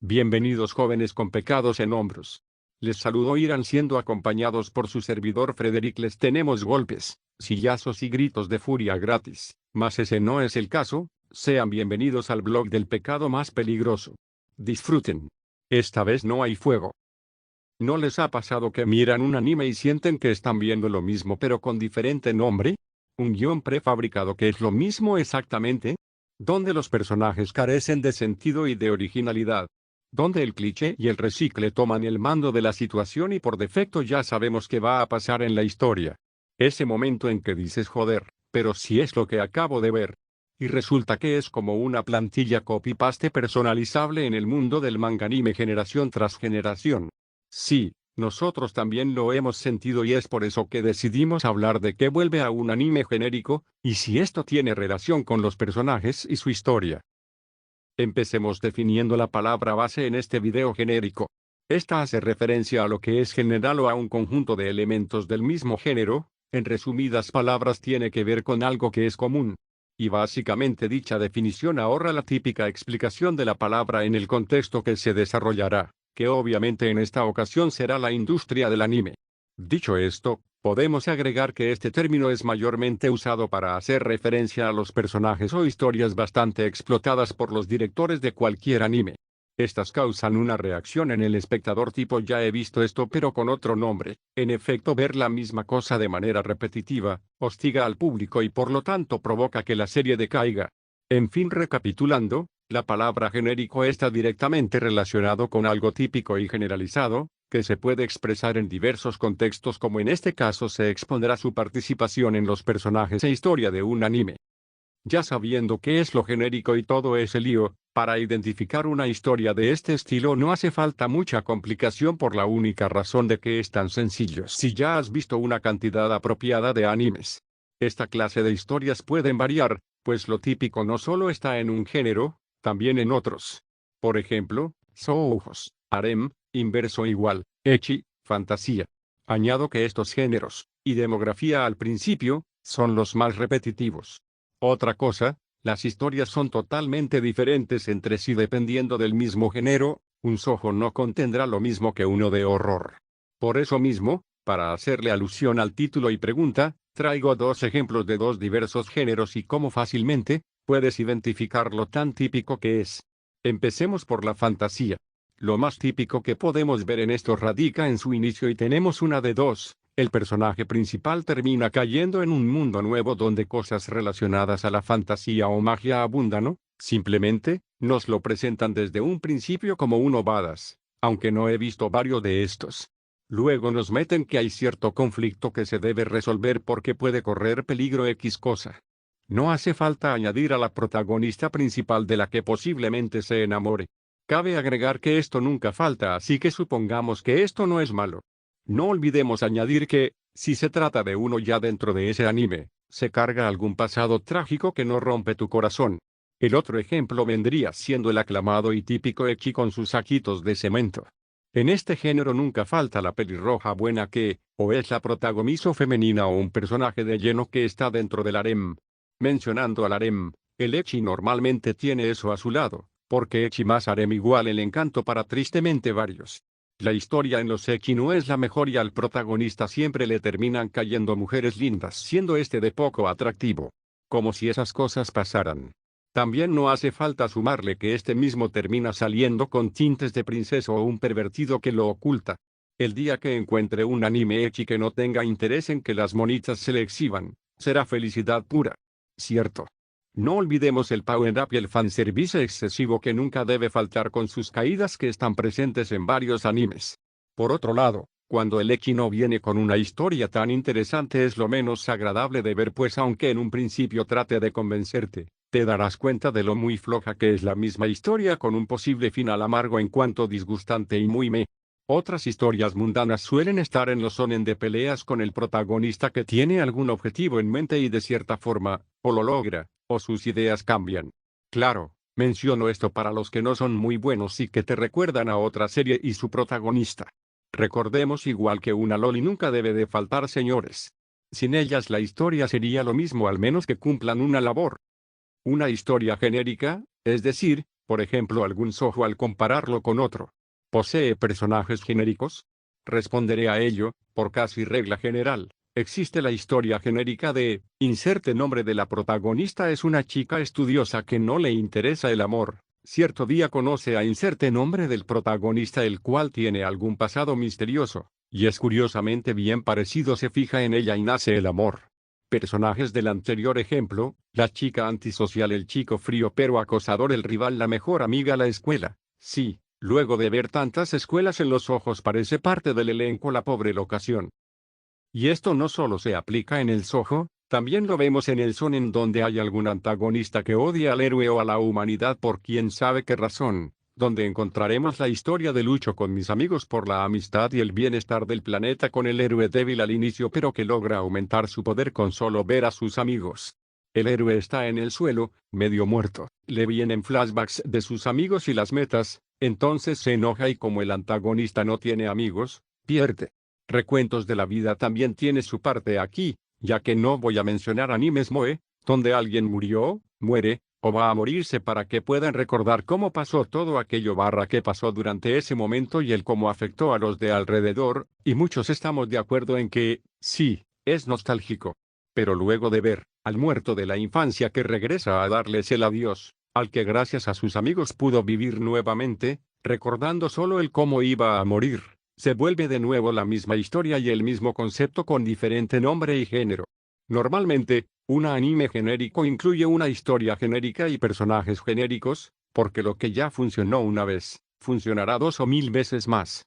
Bienvenidos jóvenes con pecados en hombros. Les saludo, irán siendo acompañados por su servidor Frederick. Les tenemos golpes, sillazos y gritos de furia gratis, mas ese no es el caso. Sean bienvenidos al blog del pecado más peligroso. Disfruten. Esta vez no hay fuego. ¿No les ha pasado que miran un anime y sienten que están viendo lo mismo pero con diferente nombre? ¿Un guión prefabricado que es lo mismo exactamente? ¿Donde los personajes carecen de sentido y de originalidad? Donde el cliché y el recicle toman el mando de la situación y por defecto ya sabemos qué va a pasar en la historia. Ese momento en que dices joder, pero si es lo que acabo de ver. Y resulta que es como una plantilla copy-paste personalizable en el mundo del manga anime generación tras generación. Sí, nosotros también lo hemos sentido y es por eso que decidimos hablar de qué vuelve a un anime genérico, y si esto tiene relación con los personajes y su historia. Empecemos definiendo la palabra base en este video genérico. Esta hace referencia a lo que es general o a un conjunto de elementos del mismo género. En resumidas palabras, tiene que ver con algo que es común. Y básicamente dicha definición ahorra la típica explicación de la palabra en el contexto que se desarrollará, que obviamente en esta ocasión será la industria del anime. Dicho esto, podemos agregar que este término es mayormente usado para hacer referencia a los personajes o historias bastante explotadas por los directores de cualquier anime. Estas causan una reacción en el espectador tipo ya he visto esto pero con otro nombre. En efecto, ver la misma cosa de manera repetitiva, hostiga al público y por lo tanto provoca que la serie decaiga. En fin, recapitulando, la palabra genérico está directamente relacionado con algo típico y generalizado, que se puede expresar en diversos contextos, como en este caso se expondrá su participación en los personajes e historia de un anime. Ya sabiendo qué es lo genérico y todo ese lío, para identificar una historia de este estilo no hace falta mucha complicación por la única razón de que es tan sencillo. Si ya has visto una cantidad apropiada de animes, esta clase de historias pueden variar, pues lo típico no solo está en un género, también en otros. Por ejemplo, shoujos, harem, inverso igual, ecchi, fantasía. Añado que estos géneros, y demografía al principio, son los más repetitivos. Otra cosa, las historias son totalmente diferentes entre sí dependiendo del mismo género. Un shoujo no contendrá lo mismo que uno de horror. Por eso mismo, para hacerle alusión al título y pregunta, traigo dos ejemplos de dos diversos géneros y cómo fácilmente puedes identificar lo tan típico que es. Empecemos por la fantasía. Lo más típico que podemos ver en esto radica en su inicio y tenemos una de dos. El personaje principal termina cayendo en un mundo nuevo donde cosas relacionadas a la fantasía o magia abundan, ¿no? Simplemente, nos lo presentan desde un principio como un ovadas, aunque no he visto varios de estos. Luego nos meten que hay cierto conflicto que se debe resolver porque puede correr peligro X cosa. No hace falta añadir a la protagonista principal de la que posiblemente se enamore. Cabe agregar que esto nunca falta, así que supongamos que esto no es malo. No olvidemos añadir que, si se trata de uno ya dentro de ese anime, se carga algún pasado trágico que no rompe tu corazón. El otro ejemplo vendría siendo el aclamado y típico ecchi con sus saquitos de cemento. En este género nunca falta la pelirroja buena que, o es la protagonista femenina o un personaje de lleno que está dentro del harem. Mencionando al harem, el ecchi normalmente tiene eso a su lado, porque ecchi más harem igual el encanto para tristemente varios. La historia en los ecchi no es la mejor y al protagonista siempre le terminan cayendo mujeres lindas, siendo este de poco atractivo. Como si esas cosas pasaran. También no hace falta sumarle que este mismo termina saliendo con tintes de princesa o un pervertido que lo oculta. El día que encuentre un anime ecchi que no tenga interés en que las monitas se le exhiban, será felicidad pura. ¿Cierto? No olvidemos el power-up y el fanservice excesivo que nunca debe faltar con sus caídas que están presentes en varios animes. Por otro lado, cuando el ecchi no viene con una historia tan interesante es lo menos agradable de ver, pues aunque en un principio trate de convencerte, te darás cuenta de lo muy floja que es la misma historia con un posible final amargo en cuanto disgustante y muy meh. Otras historias mundanas suelen estar en los shonen de peleas con el protagonista que tiene algún objetivo en mente y de cierta forma, o lo logra, o sus ideas cambian. Claro, menciono esto para los que no son muy buenos y que te recuerdan a otra serie y su protagonista. Recordemos igual que una loli nunca debe de faltar, señores. Sin ellas la historia sería lo mismo al menos que cumplan una labor. Una historia genérica, es decir, Por ejemplo, algún shoujo al compararlo con otro. ¿Posee personajes genéricos? Responderé a ello, por casi regla general. Existe la historia genérica de, inserte nombre de la protagonista es una chica estudiosa que no le interesa el amor. Cierto día conoce a inserte nombre del protagonista el cual tiene algún pasado misterioso, y es curiosamente bien parecido, se fija en ella y nace el amor. Personajes del anterior ejemplo, la chica antisocial, el chico frío pero acosador, el rival, la mejor amiga, la escuela. Sí, luego de ver tantas escuelas en los ojos parece parte del elenco la pobre locación. Y esto no solo se aplica en el shoujo, también lo vemos en el shonen donde hay algún antagonista que odia al héroe o a la humanidad por quién sabe qué razón, donde encontraremos la historia de lucho con mis amigos por la amistad y el bienestar del planeta con el héroe débil al inicio pero que logra aumentar su poder con solo ver a sus amigos. El héroe está en el suelo, medio muerto, le vienen flashbacks de sus amigos y las metas, entonces se enoja y como el antagonista no tiene amigos, pierde. Recuentos de la vida también tiene su parte aquí, ya que no voy a mencionar animes moe, donde alguien murió, muere, o va a morirse para que puedan recordar cómo pasó todo aquello / qué pasó durante ese momento y el cómo afectó a los de alrededor, y muchos estamos de acuerdo en que, sí, es nostálgico. Pero luego de ver al muerto de la infancia que regresa a darles el adiós, al que gracias a sus amigos pudo vivir nuevamente, recordando solo el cómo iba a morir, se vuelve de nuevo la misma historia y el mismo concepto con diferente nombre y género. Normalmente, un anime genérico incluye una historia genérica y personajes genéricos, porque lo que ya funcionó una vez, funcionará 2 o 1000 veces más.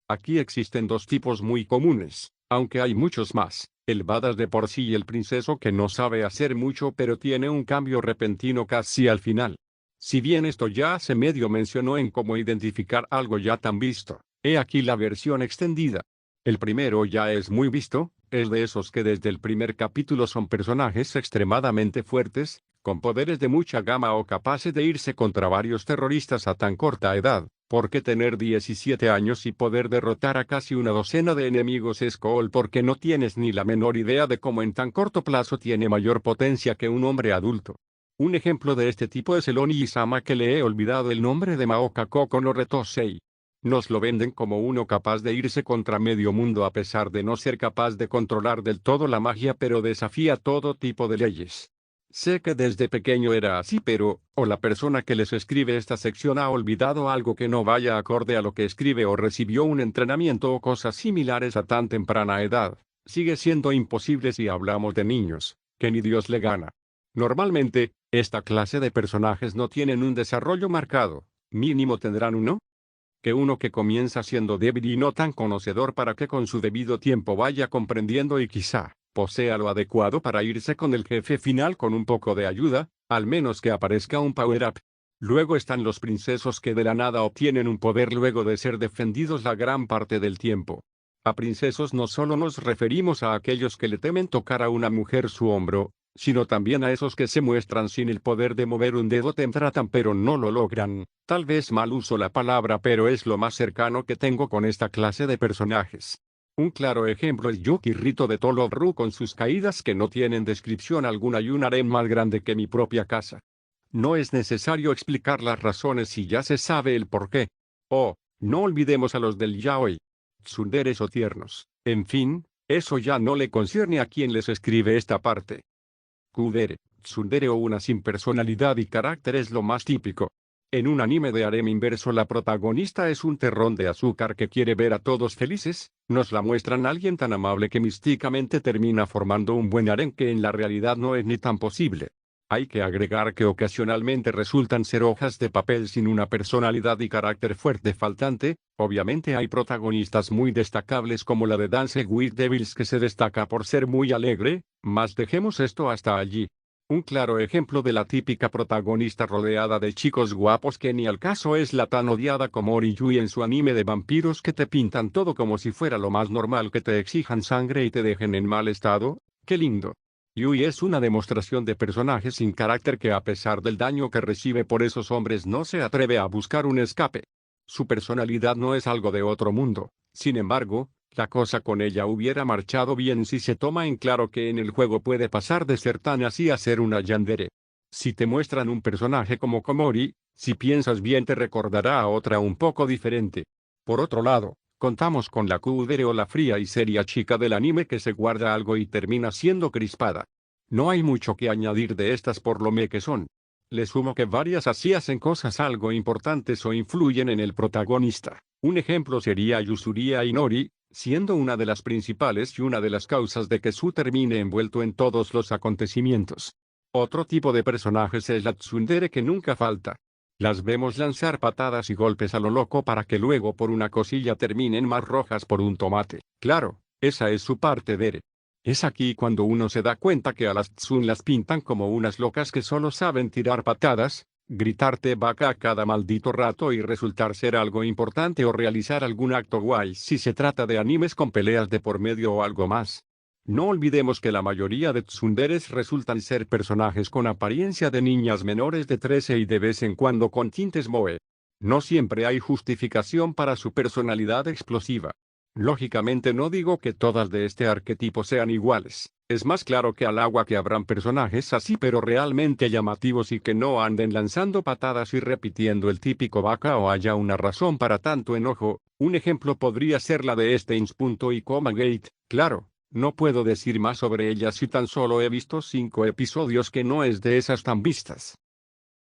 Aquí existen dos tipos muy comunes, aunque hay muchos más, el badass de por sí y el princeso que no sabe hacer mucho pero tiene un cambio repentino casi al final. Si bien esto ya se medio mencionó en cómo identificar algo ya tan visto, he aquí la versión extendida. El primero ya es muy visto, es de esos que desde el primer capítulo son personajes extremadamente fuertes, con poderes de mucha gama o capaces de irse contra varios terroristas a tan corta edad, porque tener 17 años y poder derrotar a casi una docena de enemigos es cool porque no tienes ni la menor idea de cómo en tan corto plazo tiene mayor potencia que un hombre adulto. Un ejemplo de este tipo es el Oni-sama que le he olvidado el nombre de Maoka Koko no Retosei. Nos lo venden como uno capaz de irse contra medio mundo a pesar de no ser capaz de controlar del todo la magia pero desafía todo tipo de leyes. Sé que desde pequeño era así pero, o la persona que les escribe esta sección ha olvidado algo que no vaya acorde a lo que escribe o recibió un entrenamiento o cosas similares a tan temprana edad. Sigue siendo imposible si hablamos de niños, que ni Dios le gana. Normalmente, esta clase de personajes no tienen un desarrollo marcado, mínimo tendrán uno. Que uno que comienza siendo débil y no tan conocedor para que con su debido tiempo vaya comprendiendo y quizá posea lo adecuado para irse con el jefe final con un poco de ayuda, al menos que aparezca un power-up. Luego están los princesos que de la nada obtienen un poder luego de ser defendidos la gran parte del tiempo. A princesos no solo nos referimos a aquellos que le temen tocar a una mujer su hombro, sino también a esos que se muestran sin el poder de mover un dedo, te tratan pero no lo logran. Tal vez mal uso la palabra pero es lo más cercano que tengo con esta clase de personajes. Un claro ejemplo es Yuki Rito de Tolobru con sus caídas que no tienen descripción alguna y un harem más grande que mi propia casa. No es necesario explicar las razones si ya se sabe el porqué. Oh, no olvidemos a los del yaoi. Tsunderes o tiernos. En fin, eso ya no le concierne a quien les escribe esta parte. Kudere, tsundere o una sin personalidad y carácter es lo más típico. En un anime de harem inverso la protagonista es un terrón de azúcar que quiere ver a todos felices, nos la muestran alguien tan amable que místicamente termina formando un buen harem que en la realidad no es ni tan posible. Hay que agregar que ocasionalmente resultan ser hojas de papel sin una personalidad y carácter fuerte faltante. Obviamente hay protagonistas muy destacables como la de Dance with Devils que se destaca por ser muy alegre, mas dejemos esto hasta allí. Un claro ejemplo de la típica protagonista rodeada de chicos guapos que ni al caso es la tan odiada como Yui en su anime de vampiros que te pintan todo como si fuera lo más normal que te exijan sangre y te dejen en mal estado. ¡Qué lindo! Yui es una demostración de personaje sin carácter que a pesar del daño que recibe por esos hombres no se atreve a buscar un escape. Su personalidad no es algo de otro mundo. Sin embargo, la cosa con ella hubiera marchado bien si se toma en claro que en el juego puede pasar de ser tan así a ser una yandere. Si te muestran un personaje como Komori, Si piensas bien te recordará a otra un poco diferente. Por otro lado, contamos con la kudere o la fría y seria chica del anime que se guarda algo y termina siendo crispada. No hay mucho que añadir de estas por lo me que son. Le sumo que varias así hacen cosas algo importantes o influyen en el protagonista. Un ejemplo sería Yusuria Inori, siendo una de las principales y una de las causas de que Su termine envuelto en todos los acontecimientos. Otro tipo de personajes es la tsundere que nunca falta. Las vemos lanzar patadas y golpes a lo loco para que luego por una cosilla terminen más rojas por un tomate. Claro, esa es su parte dere. Es aquí cuando uno se da cuenta que a las Tsun las pintan como unas locas que solo saben tirar patadas, gritarte vaca a cada maldito rato y resultar ser algo importante o realizar algún acto guay si se trata de animes con peleas de por medio o algo más. No olvidemos que la mayoría de tsunderes resultan ser personajes con apariencia de niñas menores de 13 y de vez en cuando con tintes moe. No siempre hay justificación para su personalidad explosiva. Lógicamente no digo que todas de este arquetipo sean iguales, es más claro que al agua que habrán personajes así pero realmente llamativos y que no anden lanzando patadas y repitiendo el típico vaca o haya una razón para tanto enojo. Un ejemplo podría ser la de este Punto y Coma Gate, claro. No puedo decir más sobre ella si tan solo he visto 5 episodios que no es de esas tan vistas.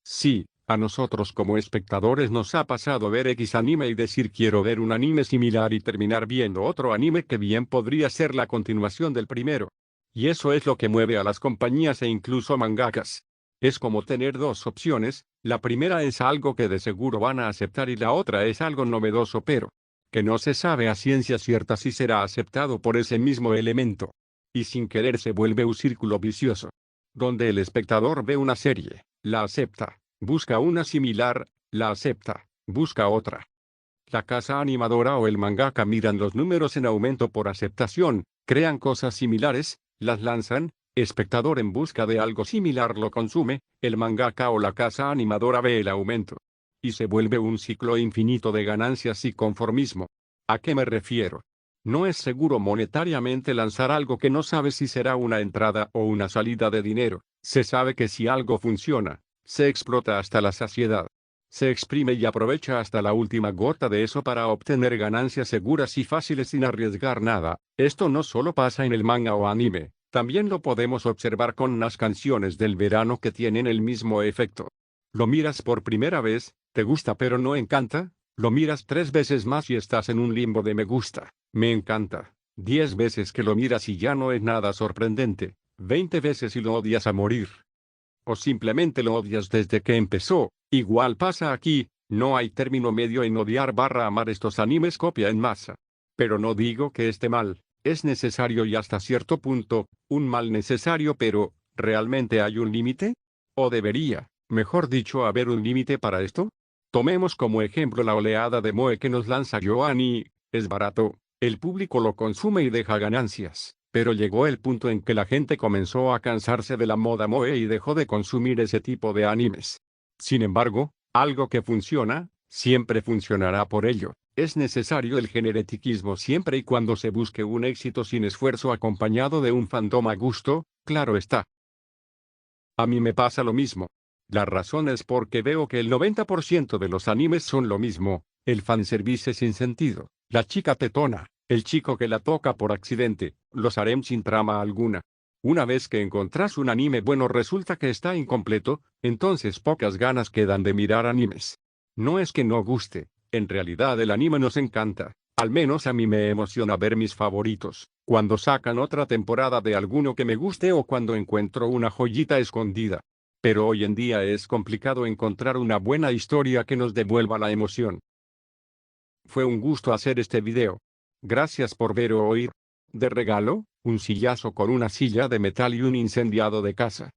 Sí, a nosotros como espectadores nos ha pasado ver X anime y decir quiero ver un anime similar y terminar viendo otro anime que bien podría ser la continuación del primero. Y eso es lo que mueve a las compañías e incluso mangakas. Es como tener dos opciones, la primera es algo que de seguro van a aceptar y la otra es algo novedoso pero que no se sabe a ciencia cierta si será aceptado por ese mismo elemento. Y sin querer se vuelve un círculo vicioso. Donde el espectador ve una serie, la acepta, busca una similar, la acepta, busca otra. La casa animadora o el mangaka miran los números en aumento por aceptación, crean cosas similares, las lanzan, espectador en busca de algo similar lo consume, el mangaka o la casa animadora ve el aumento. Y se vuelve un ciclo infinito de ganancias y conformismo. ¿A qué me refiero? No es seguro monetariamente lanzar algo que no sabe si será una entrada o una salida de dinero. Se sabe que si algo funciona, se explota hasta la saciedad. Se exprime y aprovecha hasta la última gota de eso para obtener ganancias seguras y fáciles sin arriesgar nada. Esto no solo pasa en el manga o anime, también lo podemos observar con las canciones del verano que tienen el mismo efecto. Lo miras por primera vez, te gusta pero no encanta, lo miras 3 veces más y estás en un limbo de me gusta, me encanta, 10 veces que lo miras y ya no es nada sorprendente, 20 veces y lo odias a morir. O simplemente lo odias desde que empezó. Igual pasa aquí, no hay término medio en odiar barra amar estos animes copia en masa. Pero no digo que esté mal, es necesario y hasta cierto punto, un mal necesario pero, ¿realmente hay un límite? ¿O debería, mejor dicho, haber un límite para esto? Tomemos como ejemplo la oleada de moe que nos lanza Yoani, es barato, el público lo consume y deja ganancias. Pero llegó el punto en que la gente comenzó a cansarse de la moda moe y dejó de consumir ese tipo de animes. Sin embargo, algo que funciona, siempre funcionará por ello. Es necesario el genetiquismo siempre y cuando se busque un éxito sin esfuerzo acompañado de un fandom a gusto, claro está. A mí me pasa lo mismo. La razón es porque veo que el 90% de los animes son lo mismo, el fanservice sin sentido, la chica tetona, el chico que la toca por accidente, los harem sin trama alguna. Una vez que encontrás un anime bueno resulta que está incompleto, entonces pocas ganas quedan de mirar animes. No es que no guste, en realidad el anime nos encanta, al menos a mí me emociona ver mis favoritos, cuando sacan otra temporada de alguno que me guste o cuando encuentro una joyita escondida. Pero hoy en día es complicado encontrar una buena historia que nos devuelva la emoción. Fue un gusto hacer este video. Gracias por ver o oír. De regalo, un sillazo con una silla de metal y un incendiado de casa.